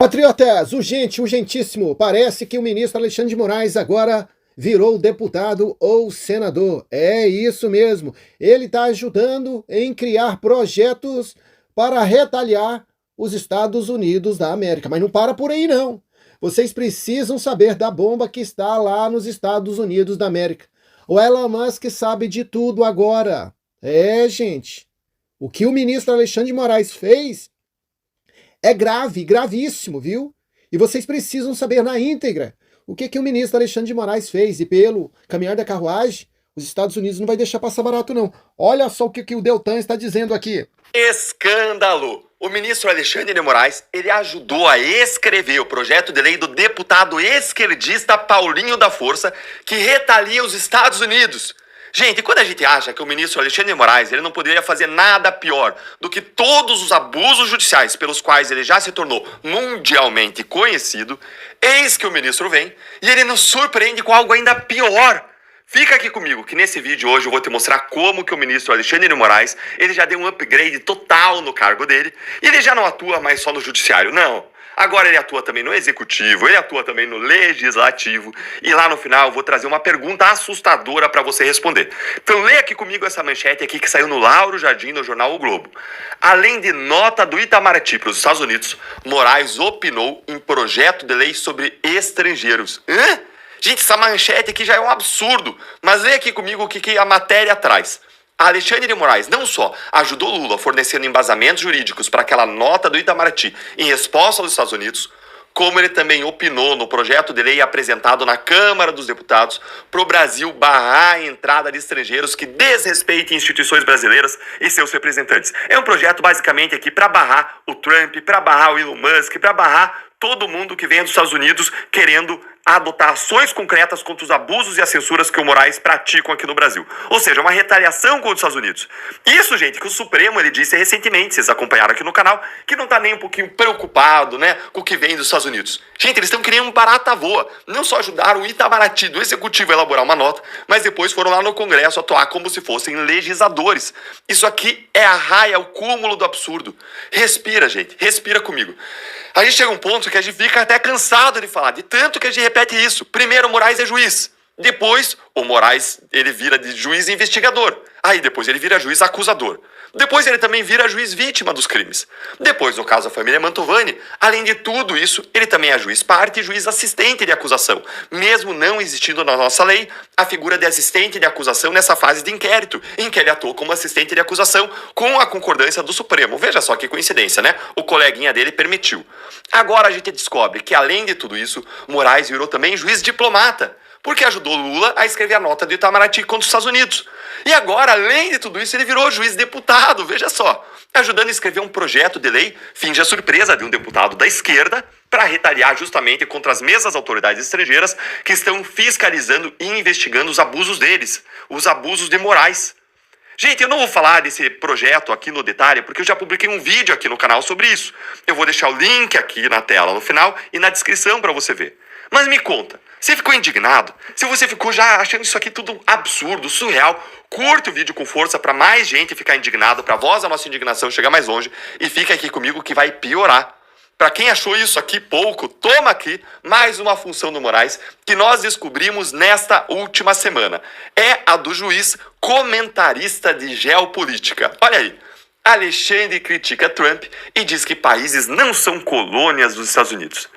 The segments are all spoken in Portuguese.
Patriotas, urgente, urgentíssimo. Parece que o ministro Alexandre de Moraes agora virou deputado ou senador. É isso mesmo. Ele está ajudando em criar projetos para retaliar os Estados Unidos da América. Mas não para por aí, não. Vocês precisam saber da bomba que está lá nos Estados Unidos da América. O Elon Musk sabe de tudo agora. É, gente. O que o ministro Alexandre de Moraes fez é grave, gravíssimo, viu? E vocês precisam saber na íntegra o que o ministro Alexandre de Moraes fez. E pelo caminhar da carruagem, os Estados Unidos não vai deixar passar barato, não. Olha só o que o Deltan está dizendo aqui. Escândalo! O ministro Alexandre de Moraes, ele ajudou a escrever o projeto de lei do deputado esquerdista Paulinho da Força, que retalia os Estados Unidos. Gente, quando a gente acha que o ministro Alexandre de Moraes ele não poderia fazer nada pior do que todos os abusos judiciais pelos quais ele já se tornou mundialmente conhecido, eis que o ministro vem e ele nos surpreende com algo ainda pior. Fica aqui comigo, que nesse vídeo hoje eu vou te mostrar como que o ministro Alexandre de Moraes ele já deu um upgrade total no cargo dele e ele já não atua mais só no judiciário, não. Agora ele atua também no executivo, ele atua também no legislativo e lá no final eu vou trazer uma pergunta assustadora para você responder. Então leia aqui comigo essa manchete aqui que saiu no Lauro Jardim no jornal O Globo. Além de nota do Itamaraty para os Estados Unidos, Moraes opinou em projeto de lei sobre estrangeiros. Hã? Gente, essa manchete aqui já é um absurdo, mas leia aqui comigo o que a matéria traz. Alexandre de Moraes não só ajudou Lula fornecendo embasamentos jurídicos para aquela nota do Itamaraty em resposta aos Estados Unidos, como ele também opinou no projeto de lei apresentado na Câmara dos Deputados para o Brasil barrar a entrada de estrangeiros que desrespeitem instituições brasileiras e seus representantes. É um projeto basicamente aqui para barrar o Trump, para barrar o Elon Musk, para barrar todo mundo que vem dos Estados Unidos querendo adotar ações concretas contra os abusos e as censuras que o Moraes praticam aqui no Brasil. Ou seja, uma retaliação contra os Estados Unidos. Isso, gente, que o Supremo ele disse recentemente, vocês acompanharam aqui no canal, que não tá nem um pouquinho preocupado, né, com o que vem dos Estados Unidos. Gente, eles estão querendo um barata voa. Não só ajudaram o Itamaraty do Executivo a elaborar uma nota, mas depois foram lá no Congresso atuar como se fossem legisladores. Isso aqui é a raia, o cúmulo do absurdo. Respira, gente, respira comigo. A gente chega a um ponto que a gente fica até cansado de falar, de tanto que a gente repete isso. Primeiro, o Moraes é juiz. Depois, o Moraes ele vira de juiz investigador. Aí depois ele vira juiz acusador. Depois ele também vira juiz vítima dos crimes. Depois, no caso da família Mantovani, além de tudo isso, ele também é juiz parte e juiz assistente de acusação. Mesmo não existindo na nossa lei a figura de assistente de acusação nessa fase de inquérito, em que ele atuou como assistente de acusação com a concordância do Supremo. Veja só que coincidência, né? O coleguinha dele permitiu. Agora a gente descobre que, além de tudo isso, Moraes virou também juiz diplomata, porque ajudou Lula a escrever a nota do Itamaraty contra os Estados Unidos. E agora, além de tudo isso, ele virou juiz deputado, veja só, ajudando a escrever um projeto de lei, finge a surpresa de um deputado da esquerda, para retaliar justamente contra as mesmas autoridades estrangeiras que estão fiscalizando e investigando os abusos deles, os abusos de Moraes. Gente, eu não vou falar desse projeto aqui no detalhe, porque eu já publiquei um vídeo aqui no canal sobre isso. Eu vou deixar o link aqui na tela no final e na descrição para você ver. Mas me conta, você ficou indignado? Se você ficou já achando isso aqui tudo absurdo, surreal, curte o vídeo com força para mais gente ficar indignado, para a voz da nossa indignação chegar mais longe e fica aqui comigo que vai piorar. Para quem achou isso aqui pouco, toma aqui mais uma função do Moraes que nós descobrimos nesta última semana. É a do juiz comentarista de geopolítica. Olha aí, Alexandre critica Trump e diz que países não são colônias dos Estados Unidos.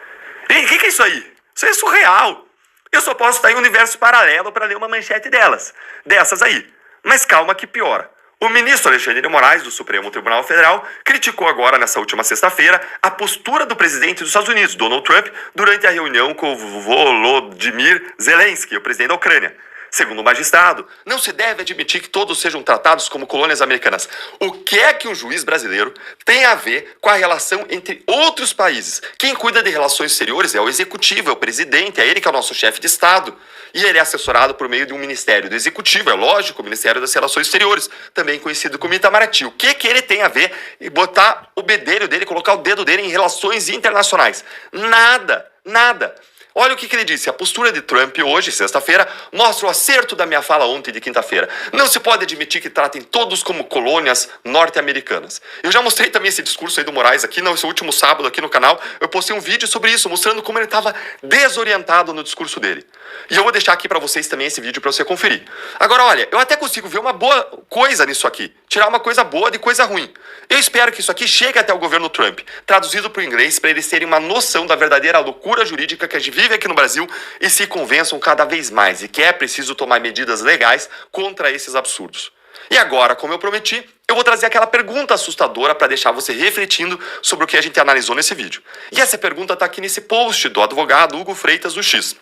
E o que é isso aí? Isso é surreal. Eu só posso estar em um universo paralelo para ler uma manchete dessas aí. Mas calma que piora. O ministro Alexandre de Moraes, do Supremo Tribunal Federal, criticou agora, nessa última sexta-feira, a postura do presidente dos Estados Unidos, Donald Trump, durante a reunião com o Volodymyr Zelensky, o presidente da Ucrânia. Segundo o magistrado, não se deve admitir que todos sejam tratados como colônias americanas. O que é que um juiz brasileiro tem a ver com a relação entre outros países? Quem cuida de relações exteriores é o executivo, é o presidente, é ele que é o nosso chefe de Estado. E ele é assessorado por meio de um ministério do executivo, é lógico, o Ministério das Relações Exteriores, também conhecido como Itamaraty. O que ele tem a ver em botar o bedelho dele, colocar o dedo dele em relações internacionais? Nada, nada. Olha o que ele disse. A postura de Trump hoje, sexta-feira, mostra o acerto da minha fala ontem de quinta-feira. Não se pode admitir que tratem todos como colônias norte-americanas. Eu já mostrei também esse discurso aí do Moraes aqui no último sábado aqui no canal. Eu postei um vídeo sobre isso, mostrando como ele estava desorientado no discurso dele. E eu vou deixar aqui para vocês também esse vídeo para você conferir. Agora, olha, eu até consigo ver uma boa coisa nisso aqui. Tirar uma coisa boa de coisa ruim. Eu espero que isso aqui chegue até o governo Trump, traduzido para o inglês, para eles terem uma noção da verdadeira loucura jurídica que a gente vive aqui no Brasil e se convençam cada vez mais de que é preciso tomar medidas legais contra esses absurdos. E agora, como eu prometi, eu vou trazer aquela pergunta assustadora para deixar você refletindo sobre o que a gente analisou nesse vídeo. E essa pergunta está aqui nesse post do advogado Hugo Freitas do X.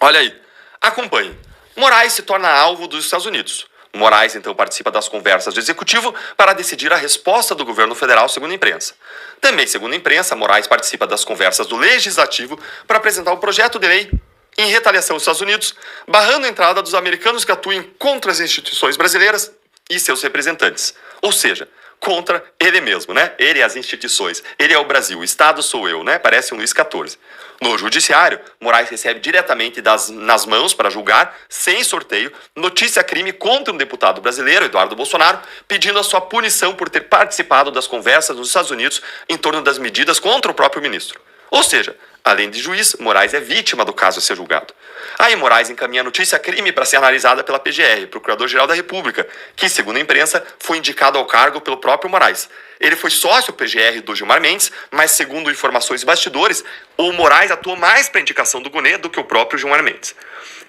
Olha aí, acompanhe. Moraes se torna alvo dos Estados Unidos. Moraes, então, participa das conversas do Executivo para decidir a resposta do governo federal, segundo a imprensa. Também, segundo a imprensa, Moraes participa das conversas do Legislativo para apresentar um projeto de lei em retaliação aos Estados Unidos, barrando a entrada dos americanos que atuem contra as instituições brasileiras e seus representantes. Ou seja, contra ele mesmo, né? Ele e as instituições. Ele é o Brasil, o Estado sou eu, né? Parece um Luís XIV. No judiciário, Moraes recebe diretamente nas mãos para julgar, sem sorteio, notícia-crime contra um deputado brasileiro, Eduardo Bolsonaro, pedindo a sua punição por ter participado das conversas nos Estados Unidos em torno das medidas contra o próprio ministro. Ou seja, além de juiz, Moraes é vítima do caso a ser julgado. Aí Moraes encaminha a notícia-crime para ser analisada pela PGR, Procurador-Geral da República, que, segundo a imprensa, foi indicado ao cargo pelo próprio Moraes. Ele foi sócio PGR do Gilmar Mendes, mas, segundo informações bastidores, o Moraes atuou mais para a indicação do Gunê do que o próprio Gilmar Mendes.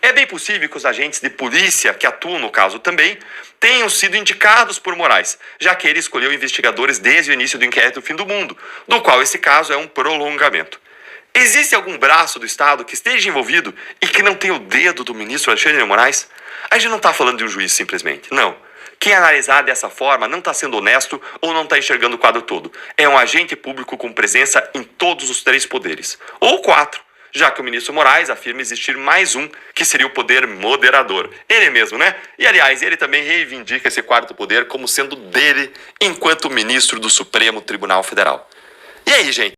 É bem possível que os agentes de polícia que atuam no caso também tenham sido indicados por Moraes, já que ele escolheu investigadores desde o início do inquérito Fim do Mundo, do qual esse caso é um prolongamento. Existe algum braço do Estado que esteja envolvido e que não tenha o dedo do ministro Alexandre de Moraes? A gente não está falando de um juiz simplesmente, não. Quem analisar dessa forma não está sendo honesto ou não está enxergando o quadro todo. É um agente público com presença em todos os 3 poderes. Ou 4, já que o ministro Moraes afirma existir mais um, que seria o poder moderador. Ele mesmo, né? E, aliás, ele também reivindica esse 4º poder como sendo dele enquanto ministro do Supremo Tribunal Federal. E aí, gente?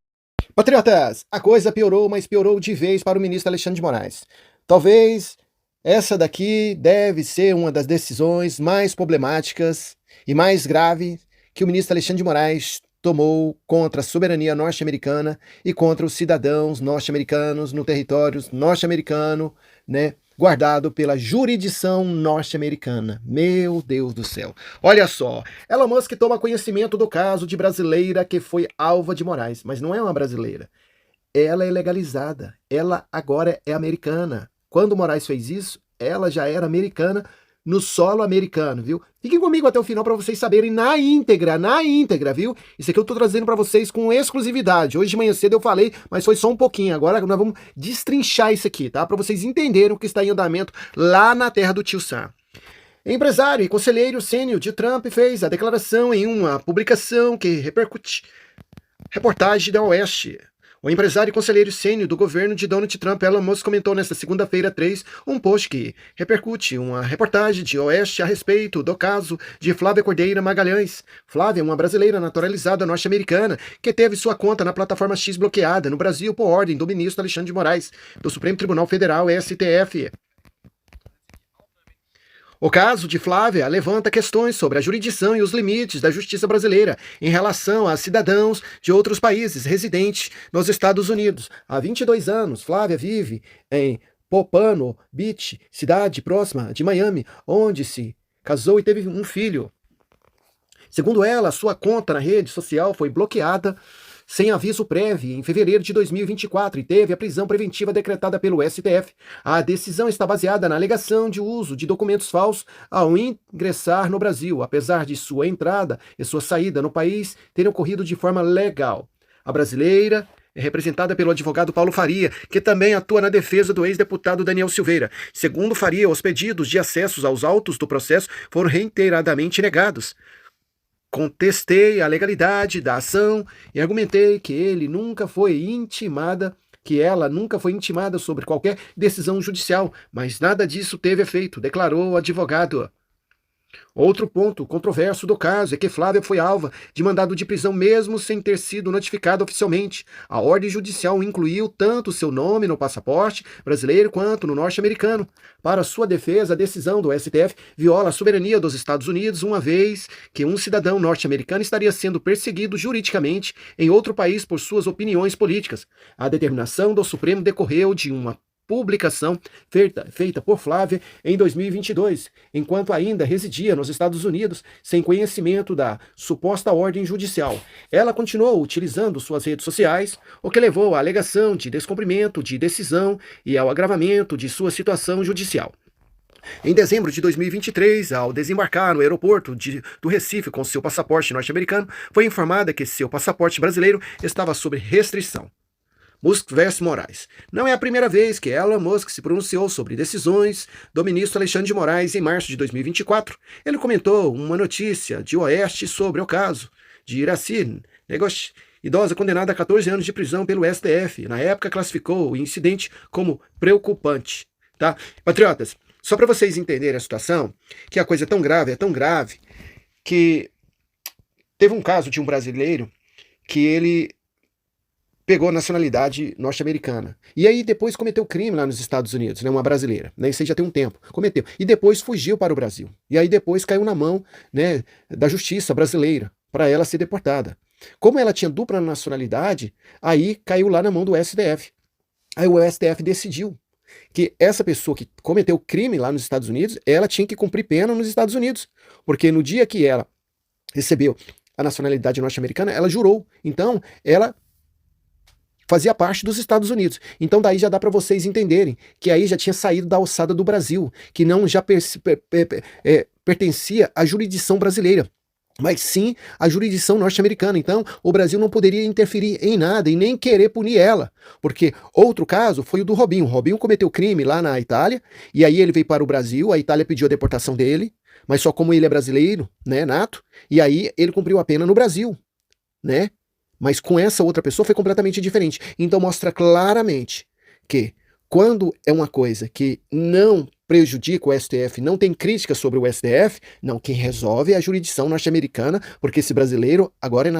Patriotas, a coisa piorou, mas piorou de vez para o ministro Alexandre de Moraes. Talvez essa daqui deve ser uma das decisões mais problemáticas e mais graves que o ministro Alexandre de Moraes tomou contra a soberania norte-americana e contra os cidadãos norte-americanos no território norte-americano, né, guardado pela jurisdição norte-americana. Meu Deus do céu. Olha só, Elon Musk toma conhecimento do caso de brasileira que foi alva de Moraes, mas não é uma brasileira. Ela é legalizada, ela agora é americana. Quando Moraes fez isso, ela já era americana no solo americano, viu? Fiquem comigo até o final para vocês saberem na íntegra, viu? Isso aqui eu tô trazendo para vocês com exclusividade. Hoje de manhã cedo eu falei, mas foi só um pouquinho. Agora nós vamos destrinchar isso aqui, tá? Para vocês entenderem o que está em andamento lá na terra do tio Sam. Empresário e conselheiro sênior de Trump fez a declaração em uma publicação que repercute. Reportagem da Oeste. O empresário e conselheiro sênior do governo de Donald Trump, Elon Musk, comentou nesta segunda-feira 3 um post que repercute uma reportagem de Oeste a respeito do caso de Flávia Cordeira Magalhães. Flávia é uma brasileira naturalizada norte-americana que teve sua conta na plataforma X bloqueada no Brasil por ordem do ministro Alexandre de Moraes, do Supremo Tribunal Federal, STF. O caso de Flávia levanta questões sobre a jurisdição e os limites da justiça brasileira em relação a cidadãos de outros países residentes nos Estados Unidos. Há 22 anos, Flávia vive em Pompano Beach, cidade próxima de Miami, onde se casou e teve um filho. Segundo ela, sua conta na rede social foi bloqueada sem aviso prévio em fevereiro de 2024 e teve a prisão preventiva decretada pelo STF. A decisão está baseada na alegação de uso de documentos falsos ao ingressar no Brasil, apesar de sua entrada e sua saída no país terem ocorrido de forma legal. A brasileira é representada pelo advogado Paulo Faria, que também atua na defesa do ex-deputado Daniel Silveira. Segundo Faria, os pedidos de acessos aos autos do processo foram reiteradamente negados. Contestei a legalidade da ação e argumentei que ela nunca foi intimada sobre qualquer decisão judicial, mas nada disso teve efeito, declarou o advogado. Outro ponto controverso do caso é que Flávia foi alva de mandado de prisão mesmo sem ter sido notificada oficialmente. A ordem judicial incluiu tanto seu nome no passaporte brasileiro quanto no norte-americano. Para sua defesa, a decisão do STF viola a soberania dos Estados Unidos, uma vez que um cidadão norte-americano estaria sendo perseguido juridicamente em outro país por suas opiniões políticas. A determinação do Supremo decorreu de uma publicação feita por Flávia em 2022, enquanto ainda residia nos Estados Unidos sem conhecimento da suposta ordem judicial. Ela continuou utilizando suas redes sociais, o que levou à alegação de descumprimento de decisão e ao agravamento de sua situação judicial. Em dezembro de 2023, ao desembarcar no aeroporto do Recife com seu passaporte norte-americano, foi informada que seu passaporte brasileiro estava sob restrição. Musk vs Moraes. Não é a primeira vez que Elon Musk se pronunciou sobre decisões do ministro Alexandre de Moraes em março de 2024. Ele comentou uma notícia de Oeste sobre o caso de Iraci Negócio, idosa condenada a 14 anos de prisão pelo STF. Na época, classificou o incidente como preocupante. Tá? Patriotas, só para vocês entenderem a situação, que a coisa é tão grave, que teve um caso de um brasileiro que ele pegou a nacionalidade norte-americana. E aí depois cometeu crime lá nos Estados Unidos, né, uma brasileira. Né, isso aí já tem um tempo. Cometeu. E depois fugiu para o Brasil. E aí depois caiu na mão, né, da justiça brasileira para ela ser deportada. Como ela tinha dupla nacionalidade, aí caiu lá na mão do STF. Aí o STF decidiu que essa pessoa que cometeu crime lá nos Estados Unidos, ela tinha que cumprir pena nos Estados Unidos. Porque no dia que ela recebeu a nacionalidade norte-americana, ela jurou. Então, ela fazia parte dos Estados Unidos. Então daí já dá para vocês entenderem que aí já tinha saído da alçada do Brasil, que não já pertencia à jurisdição brasileira, mas sim à jurisdição norte-americana. Então o Brasil não poderia interferir em nada e nem querer punir ela, porque outro caso foi o do Robinho. O Robinho cometeu crime lá na Itália, e aí ele veio para o Brasil, a Itália pediu a deportação dele, mas só como ele é brasileiro, né, nato, e aí ele cumpriu a pena no Brasil, né? Mas com essa outra pessoa foi completamente diferente. Então mostra claramente que quando é uma coisa que não prejudica o STF, não tem crítica sobre o STF, não, quem resolve é a jurisdição norte-americana, porque esse brasileiro agora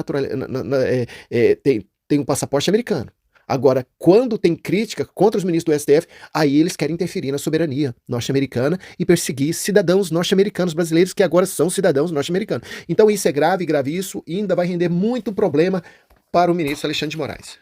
tem um passaporte americano. Agora, quando tem crítica contra os ministros do STF, aí eles querem interferir na soberania norte-americana e perseguir cidadãos norte-americanos brasileiros que agora são cidadãos norte-americanos. Então isso é grave, gravíssimo, e ainda vai render muito problema para o ministro Alexandre de Moraes.